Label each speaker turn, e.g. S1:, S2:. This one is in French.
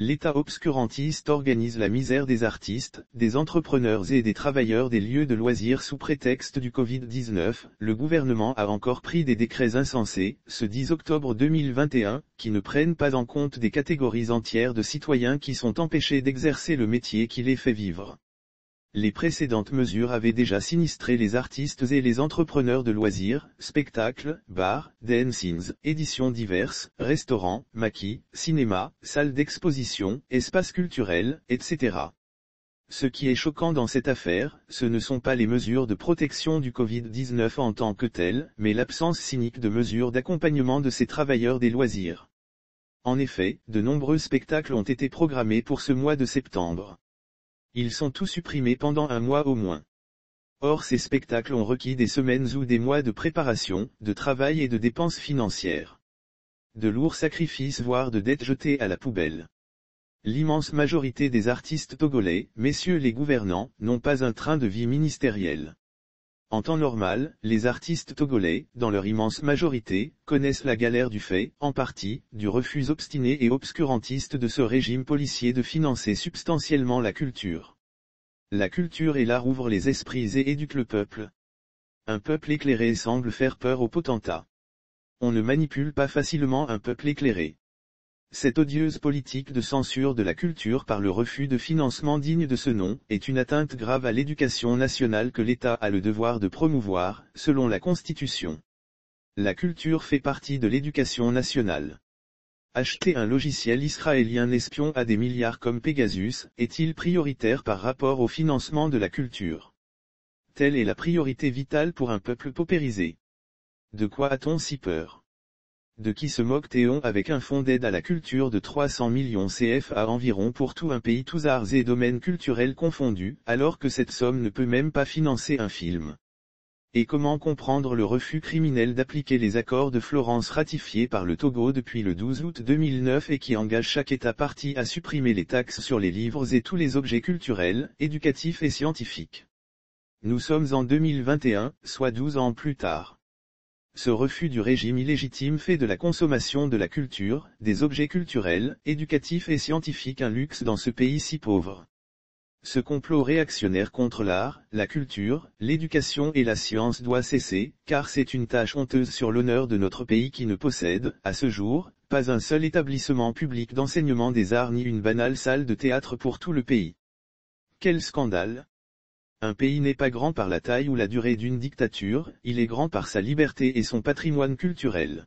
S1: L'État obscurantiste organise la misère des artistes, des entrepreneurs et des travailleurs des lieux de loisirs sous prétexte du Covid-19. Le gouvernement a encore pris des décrets insensés, ce 10 octobre 2021, qui ne prennent pas en compte des catégories entières de citoyens qui sont empêchés d'exercer le métier qui les fait vivre. Les précédentes mesures avaient déjà sinistré les artistes et les entrepreneurs de loisirs, spectacles, bars, dancings, éditions diverses, restaurants, maquis, cinéma, salles d'exposition, espaces culturels, etc. Ce qui est choquant dans cette affaire, ce ne sont pas les mesures de protection du Covid-19 en tant que telles, mais l'absence cynique de mesures d'accompagnement de ces travailleurs des loisirs. En effet, de nombreux spectacles ont été programmés pour ce mois de septembre. Ils sont tous supprimés pendant un mois au moins. Or ces spectacles ont requis des semaines ou des mois de préparation, de travail et de dépenses financières. De lourds sacrifices voire de dettes jetées à la poubelle. L'immense majorité des artistes togolais, messieurs les gouvernants, n'ont pas un train de vie ministériel. En temps normal, les artistes togolais, dans leur immense majorité, connaissent la galère du fait, en partie, du refus obstiné et obscurantiste de ce régime policier de financer substantiellement la culture. La culture et l'art ouvrent les esprits et éduquent le peuple. Un peuple éclairé semble faire peur aux potentats. On ne manipule pas facilement un peuple éclairé. Cette odieuse politique de censure de la culture par le refus de financement digne de ce nom, est une atteinte grave à l'éducation nationale que l'État a le devoir de promouvoir, selon la Constitution. La culture fait partie de l'éducation nationale. Acheter un logiciel israélien espion à des milliards comme Pegasus, est-il prioritaire par rapport au financement de la culture? Telle est la priorité vitale pour un peuple paupérisé. De quoi a-t-on si peur? De qui se moque-t-on avec un fonds d'aide à la culture de 300 millions CFA environ pour tout un pays tous arts et domaines culturels confondus, alors que cette somme ne peut même pas financer un film? Et comment comprendre le refus criminel d'appliquer les accords de Florence ratifiés par le Togo depuis le 12 août 2009 et qui engagent chaque État partie à supprimer les taxes sur les livres et tous les objets culturels, éducatifs et scientifiques? Nous sommes en 2021, soit 12 ans plus tard. Ce refus du régime illégitime fait de la consommation de la culture, des objets culturels, éducatifs et scientifiques un luxe dans ce pays si pauvre. Ce complot réactionnaire contre l'art, la culture, l'éducation et la science doit cesser, car c'est une tâche honteuse sur l'honneur de notre pays qui ne possède, à ce jour, pas un seul établissement public d'enseignement des arts ni une banale salle de théâtre pour tout le pays. Quel scandale! Un pays n'est pas grand par la taille ou la durée d'une dictature, il est grand par sa liberté et son patrimoine culturel.